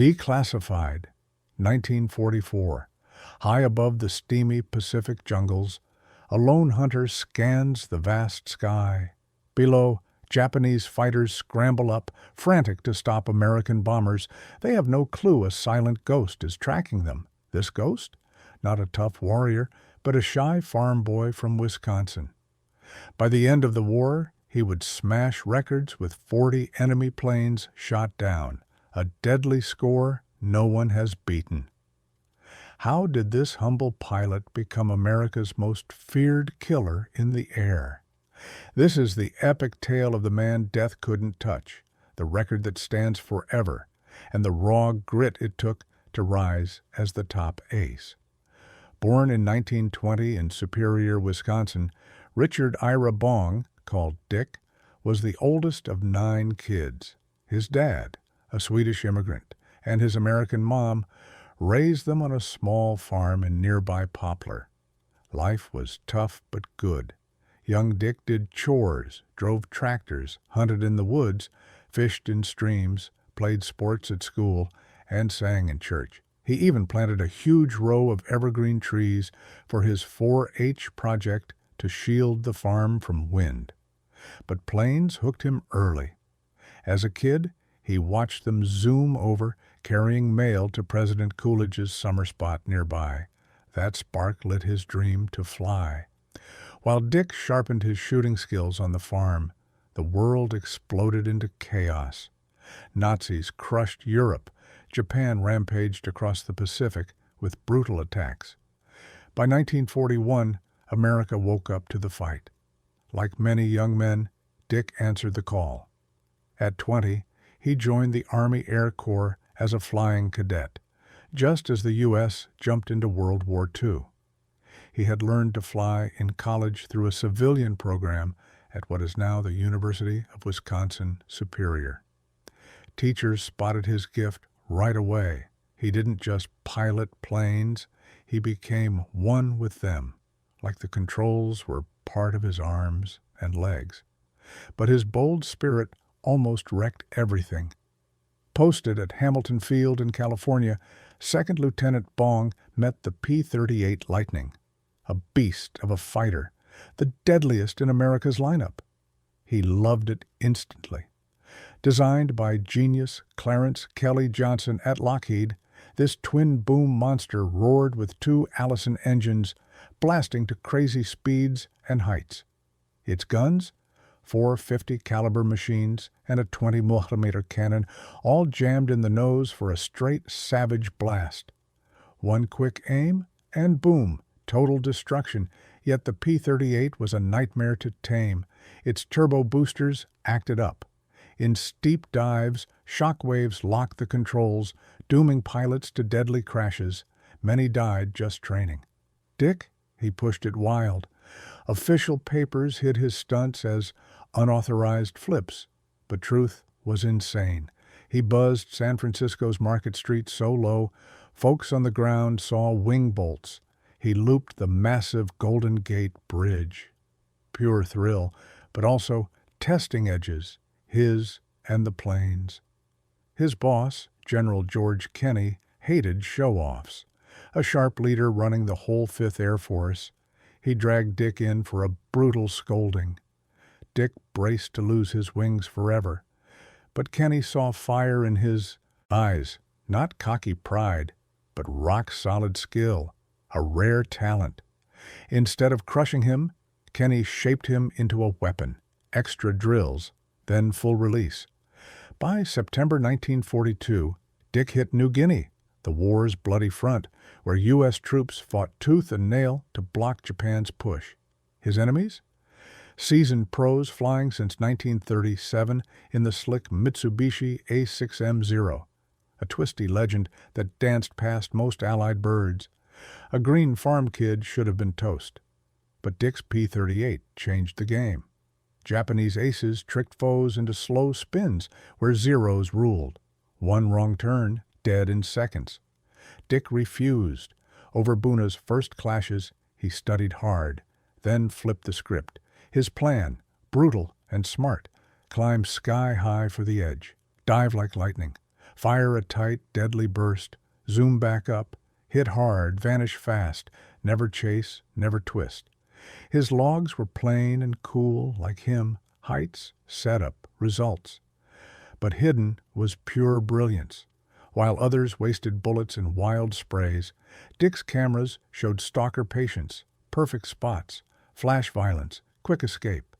Declassified, 1944. High above the steamy Pacific jungles, a lone hunter scans the vast sky. Below, Japanese fighters scramble up, frantic to stop American bombers. They have no clue a silent ghost is tracking them. This ghost? Not a tough warrior, but a shy farm boy from Wisconsin. By the end of the war, he would smash records with 40 enemy planes shot down, a deadly score no one has beaten. How did this humble pilot become America's most feared killer in the air? This is the epic tale of the man death couldn't touch, the record that stands forever, and the raw grit it took to rise as the top ace. Born in 1920 in Superior, Wisconsin, Richard Ira Bong, called Dick, was the oldest of 9 kids. His dad, a Swedish immigrant, and his American mom raised them on a small farm in nearby Poplar. Life was tough but good. Young Dick did chores, drove tractors, hunted in the woods, fished in streams, played sports at school, and sang in church. He even planted a huge row of evergreen trees for his 4-H project to shield the farm from wind. But planes hooked him early. As a kid, he watched them zoom over, carrying mail to President Coolidge's summer spot nearby. That spark lit his dream to fly. While Dick sharpened his shooting skills on the farm, the world exploded into chaos. Nazis crushed Europe. Japan rampaged across the Pacific with brutal attacks. By 1941, America woke up to the fight. Like many young men, Dick answered the call. At 20, he joined the Army Air Corps as a flying cadet, just as the U.S. jumped into World War II. He had learned to fly in college through a civilian program at what is now the University of Wisconsin-Superior. Teachers spotted his gift right away. He didn't just pilot planes, he became one with them, like the controls were part of his arms and legs. But his bold spirit almost wrecked everything. Posted at Hamilton Field in California, Second Lieutenant Bong met the P-38 Lightning, a beast of a fighter, the deadliest in America's lineup. He loved it instantly. Designed by genius Clarence Kelly Johnson at Lockheed, this twin-boom monster roared with 2 Allison engines, blasting to crazy speeds and heights. Its guns? 4 .50 caliber machines and a 20mm cannon, all jammed in the nose for a straight savage blast. One quick aim, and boom, total destruction. Yet the P-38 was a nightmare to tame. Its turbo boosters acted up. In steep dives, shock waves locked the controls, dooming pilots to deadly crashes. Many died just training. Dick? He pushed it wild. Official papers hid his stunts as unauthorized flips, but truth was insane. He buzzed San Francisco's Market Street so low, folks on the ground saw wing bolts. He looped the massive Golden Gate Bridge. Pure thrill, but also testing edges, his and the plane's. His boss, General George Kenney, hated show-offs. A sharp leader running the whole 5th Air Force, he dragged Dick in for a brutal scolding. Dick braced to lose his wings forever, but Kenney saw fire in his eyes, not cocky pride, but rock-solid skill, a rare talent. Instead of crushing him, Kenney shaped him into a weapon, extra drills, then full release. By September 1942, Dick hit New Guinea, the war's bloody front, where U.S. troops fought tooth and nail to block Japan's push. His enemies? Seasoned pros flying since 1937 in the slick Mitsubishi A6M0, a twisty legend that danced past most Allied birds. A green farm kid should have been toast. But Dick's P-38 changed the game. Japanese aces tricked foes into slow spins where zeros ruled. One wrong turn, dead in seconds. Dick refused. Over Buna's first clashes, he studied hard, then flipped the script. His plan, brutal and smart, climb sky high for the edge, dive like lightning, Fire a tight, deadly burst, zoom back up, hit hard, vanish fast, never chase, never twist. His logs were plain and cool, like him, heights, setup, results. But hidden was pure brilliance. While others wasted bullets in wild sprays, Dick's cameras showed stalker patience, perfect spots, flash violence, quick escape.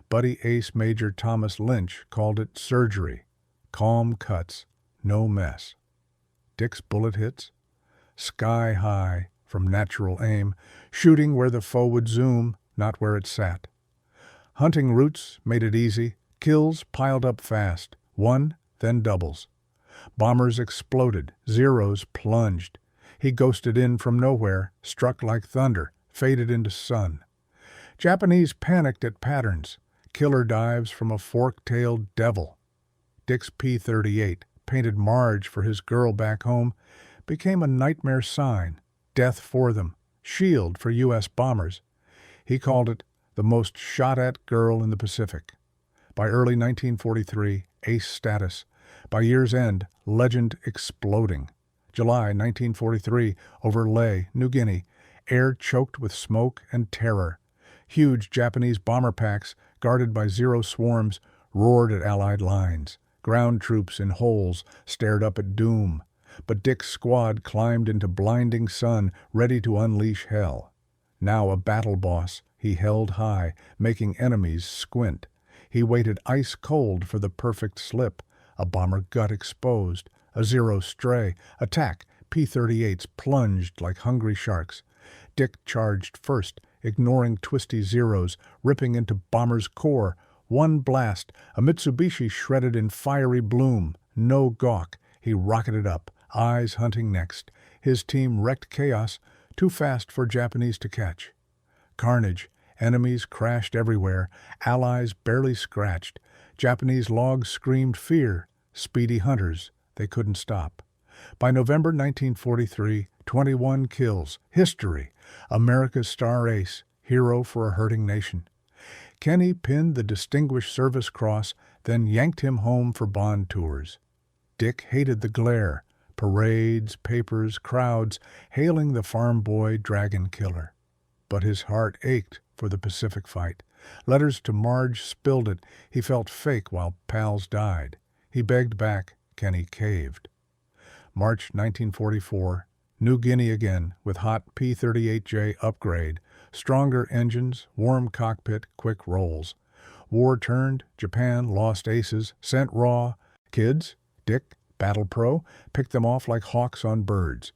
Buddy Ace Major Thomas Lynch called it surgery. Calm cuts, no mess. Dick's bullet hits? Sky high, from natural aim, shooting where the foe would zoom, not where it sat. Hunting routes made it easy, kills piled up fast, one, then doubles. Bombers exploded, zeros plunged. He ghosted in from nowhere, struck like thunder, faded into sun. Japanese panicked at patterns, killer dives from a fork-tailed devil. Dick's P-38, painted Marge for his girl back home, became a nightmare sign, death for them, shield for U.S. bombers. He called it the most shot-at girl in the Pacific. By early 1943, ace status. By year's end, legend exploding. July 1943, over Lae, New Guinea, air choked with smoke and terror. Huge Japanese bomber packs, guarded by Zero swarms, roared at Allied lines. Ground troops in holes stared up at doom. But Dick's squad climbed into blinding sun, ready to unleash hell. Now a battle boss, he held high, making enemies squint. He waited ice cold for the perfect slip, a bomber gut exposed, a Zero stray, attack, P-38s plunged like hungry sharks. Dick charged first, ignoring twisty Zeros, ripping into bomber's core. One blast, a Mitsubishi shredded in fiery bloom. No gawk, he rocketed up, eyes hunting next. His team wrecked chaos, too fast for Japanese to catch. Carnage, enemies crashed everywhere, allies barely scratched. Japanese logs screamed fear, speedy hunters, they couldn't stop. By November 1943, 21 kills, history, America's star ace, hero for a hurting nation. Kenny pinned the Distinguished Service Cross, then yanked him home for bond tours. Dick hated the glare, parades, papers, crowds, hailing the farm boy dragon killer. But his heart ached for the Pacific fight. Letters to Marge spilled it. He felt fake while pals died. He begged back. Kenny caved. March 1944, New Guinea again, with hot P-38J upgrade, stronger engines, warm cockpit, quick rolls. War turned, Japan lost aces, sent raw. Kids, Dick, battle pro, picked them off like hawks on birds.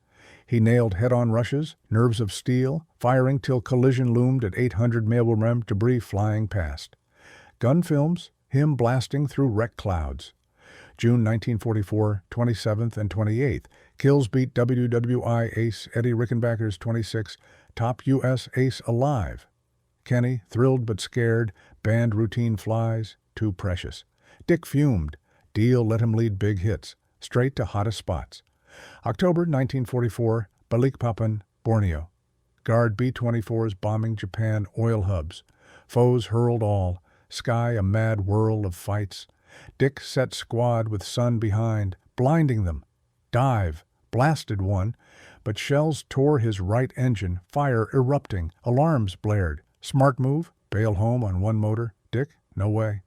He nailed head-on rushes, nerves of steel, firing till collision loomed at 800 Mailrem debris flying past. Gun films, him blasting through wreck clouds. June 1944, 27th and 28th, kills beat WWI ace Eddie Rickenbacker's 26, top U.S. ace alive. Kenny, thrilled but scared, banned routine flies, too precious. Dick fumed. Deal let him lead big hits, straight to hottest spots. October 1944, Balikpapan, Borneo. Guard B-24s bombing Japan oil hubs. Foes hurled all, sky a mad whirl of fights. Dick set squad with sun behind, blinding them. Dive, blasted one, but shells tore his right engine, fire erupting, alarms blared. Smart move, bail home on one motor. Dick, no way.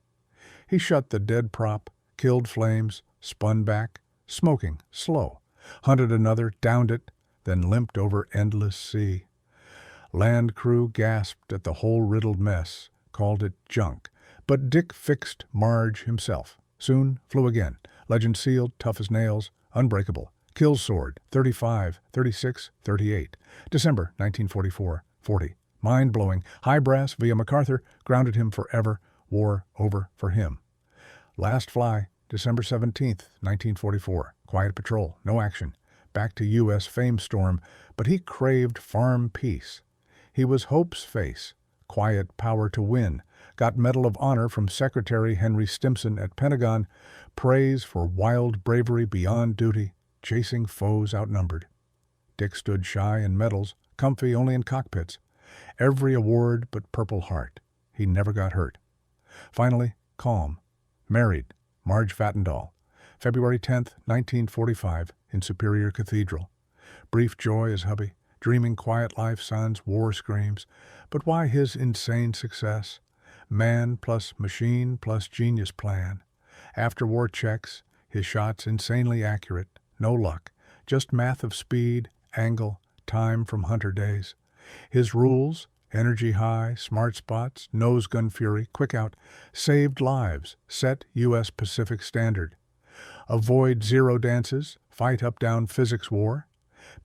He shut the dead prop, killed flames, spun back, smoking, slow. Hunted another, downed it, then limped over endless sea. Land crew gasped at the whole riddled mess, called it junk. But Dick fixed Marge himself. Soon flew again. Legend sealed, tough as nails, unbreakable. Kill sword, 35, 36, 38. December 1944, 40. Mind-blowing. High brass via MacArthur grounded him forever. War over for him. Last fly, December 17th, 1944. Quiet patrol, no action. Back to U.S. fame storm, but he craved farm peace. He was Hope's face. Quiet power to win. Got Medal of Honor from Secretary Henry Stimson at Pentagon. Praise for wild bravery beyond duty, chasing foes outnumbered. Dick stood shy in medals, comfy only in cockpits. Every award but Purple Heart. He never got hurt. Finally, calm. Married, Marge Fattendall. February 10th, 1945, in Superior Cathedral. Brief joy as hubby, dreaming quiet life, son's war screams. But why his insane success? Man plus machine plus genius plan. After-war checks, his shots insanely accurate. No luck, just math of speed, angle, time from hunter days. His rules, energy high, smart spots, nose gun fury, quick out, saved lives, set U.S. Pacific standard. Avoid zero dances, fight up-down physics war.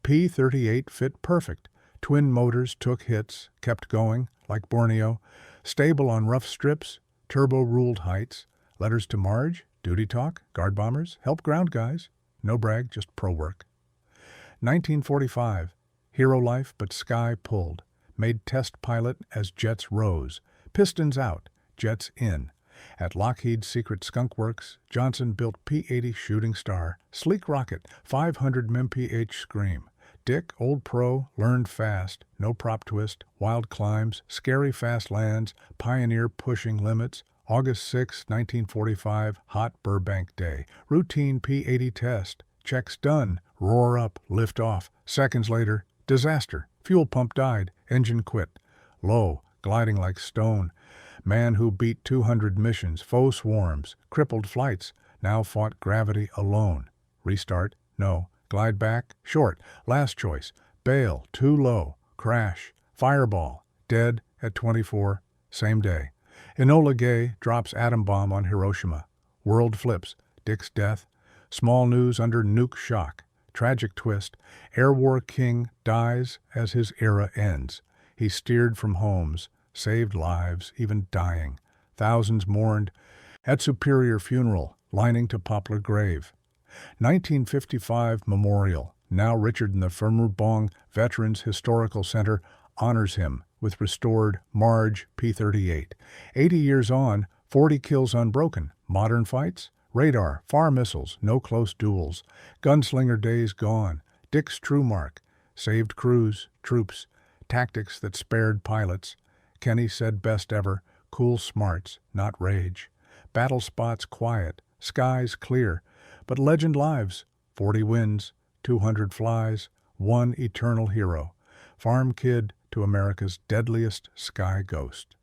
P-38 fit perfect. Twin motors took hits, kept going, like Borneo. Stable on rough strips, turbo-ruled heights. Letters to Marge, duty talk, guard bombers, help ground guys. No brag, just pro work. 1945, hero life but sky pulled. Made test pilot as jets rose. Pistons out, jets in. At Lockheed Secret Skunk Works, Johnson built P-80 Shooting Star, sleek rocket, 500 mph scream. Dick, old pro, learned fast, no prop twist, wild climbs, scary fast lands, pioneer pushing limits. August 6, 1945, hot Burbank day. Routine P-80 test. Checks done. Roar up, lift off. Seconds later, disaster. Fuel pump died. Engine quit. Low, gliding like stone. Man who beat 200 missions, foe swarms, crippled flights, now fought gravity alone. Restart? No. Glide back? Short. Last choice. Bail. Too low. Crash. Fireball. Dead at 24. Same day. Enola Gay drops atom bomb on Hiroshima. World flips. Dick's death. Small news under nuke shock. Tragic twist. Air War King dies as his era ends. He steered from homes, saved lives, even dying. Thousands mourned. At Superior funeral, lining to Poplar grave. 1955 memorial. Now Richard and the Firmubong Veterans Historical Center honors him with restored Marge P-38. 80 years on, 40 kills unbroken. Modern fights? Radar, far missiles, no close duels. Gunslinger days gone. Dick's true mark. Saved crews, troops, tactics that spared pilots. Kenny said best ever, cool smarts, not rage. Battle spots quiet, skies clear. But legend lives. 40 wins, 200 flies, one eternal hero. Farm kid to America's deadliest sky ghost.